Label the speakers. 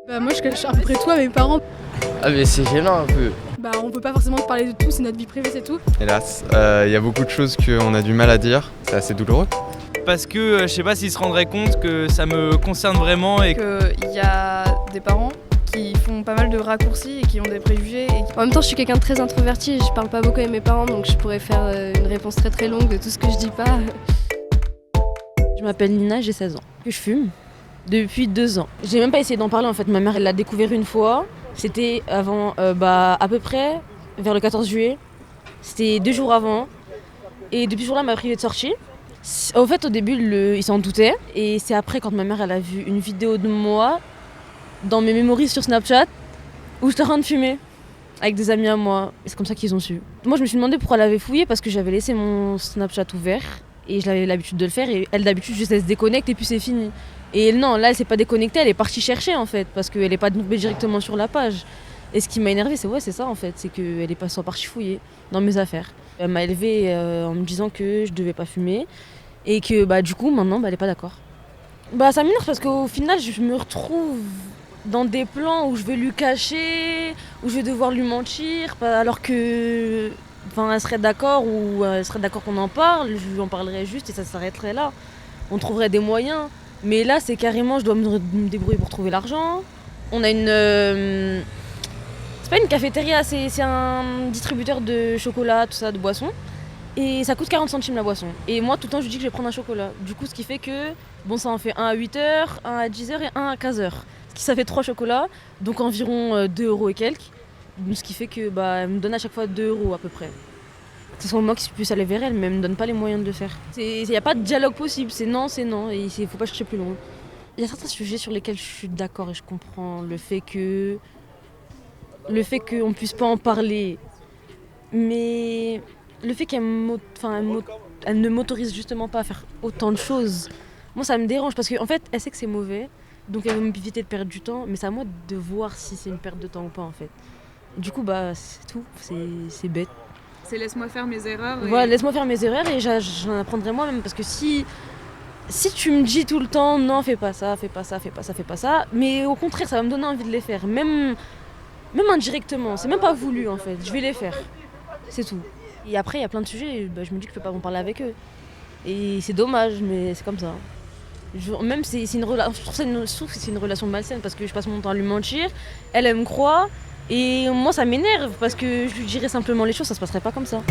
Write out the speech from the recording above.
Speaker 1: Moi je cache à peu près tout à mes parents.
Speaker 2: Ah mais c'est gênant un peu.
Speaker 1: On peut pas forcément parler de tout, c'est notre vie privée, c'est tout.
Speaker 3: Hélas, y a beaucoup de choses qu'on a du mal à dire, c'est assez douloureux.
Speaker 4: Parce que je sais pas s'ils se rendraient compte que ça me concerne vraiment et
Speaker 5: qu'il y a des parents qui font pas mal de raccourcis et qui ont des préjugés.
Speaker 6: En même temps, je suis quelqu'un de très introverti et je parle pas beaucoup avec mes parents, donc je pourrais faire une réponse très très longue de tout ce que je dis pas.
Speaker 7: Je m'appelle Nina, j'ai 16 ans. Je fume depuis 2 ans. J'ai même pas essayé d'en parler en fait. Ma mère elle l'a découvert une fois. C'était avant, à peu près vers le 14 juillet. C'était 2 jours avant. Et depuis ce jour-là, elle m'a privé de sortie. Au fait, au début, il s'en doutait. Et c'est après, quand ma mère elle a vu une vidéo de moi dans mes mémories sur Snapchat où j'étais en train de fumer avec des amis à moi. Et c'est comme ça qu'ils ont su. Moi, je me suis demandé pourquoi elle avait fouillé parce que j'avais laissé mon Snapchat ouvert et j'avais l'habitude de le faire. Et elle, d'habitude, juste elle se déconnecte et puis c'est fini. Et non, là, elle s'est pas déconnectée, elle est partie chercher en fait parce qu'elle est pas tombée directement sur la page. Et ce qui m'a énervée, c'est ça en fait, c'est qu'elle est pas partie fouiller dans mes affaires. Elle m'a élevée en me disant que je devais pas fumer et que du coup maintenant elle est pas d'accord. Ça m'énerve parce qu'au final je me retrouve dans des plans où je vais lui cacher, où je vais devoir lui mentir, alors que elle serait d'accord ou elle serait d'accord qu'on en parle, je lui en parlerais juste et ça s'arrêterait là. On trouverait des moyens. Mais là c'est carrément je dois me débrouiller pour trouver l'argent. On a une c'est pas une cafétéria, c'est un distributeur de chocolat, tout ça, de boissons. Et ça coûte 40 centimes la boisson. Et moi, tout le temps, je lui dis que je vais prendre un chocolat. Du coup, ce qui fait que, ça en fait un à 8h, un à 10h et un à 15h. Ça fait 3 chocolats, donc environ 2 € et quelques. Ce qui fait que, elle me donne à chaque fois 2 € à peu près. C'est soit moi qui puisse aller vers elle, mais elle me donne pas les moyens de le faire. Il n'y a pas de dialogue possible, c'est non, et il faut pas chercher plus loin. Il y a certains sujets sur lesquels je suis d'accord et je comprends le fait qu'on puisse pas en parler, mais le fait qu'elle ne m'autorise justement pas à faire autant de choses, moi ça me dérange parce qu'en fait elle sait que c'est mauvais, donc elle veut m'éviter de perdre du temps, mais c'est à moi de voir si c'est une perte de temps ou pas en fait. Du coup c'est tout, c'est bête.
Speaker 5: C'est laisse-moi faire mes erreurs.
Speaker 7: Voilà, laisse-moi faire mes erreurs et j'en apprendrai moi-même parce que si tu me dis tout le temps non fais pas ça, fais pas ça, fais pas ça, fais pas ça, mais au contraire ça va me donner envie de les faire, même indirectement, c'est même pas voulu en fait, je vais les faire, c'est tout. Et après il y a plein de sujets, je me dis que je peux pas en parler avec eux. Et c'est dommage, mais c'est comme ça. Même c'est une relation, je trouve que c'est une relation malsaine parce que je passe mon temps à lui mentir, elle me croit, et moi ça m'énerve parce que je lui dirais simplement les choses, ça se passerait pas comme ça.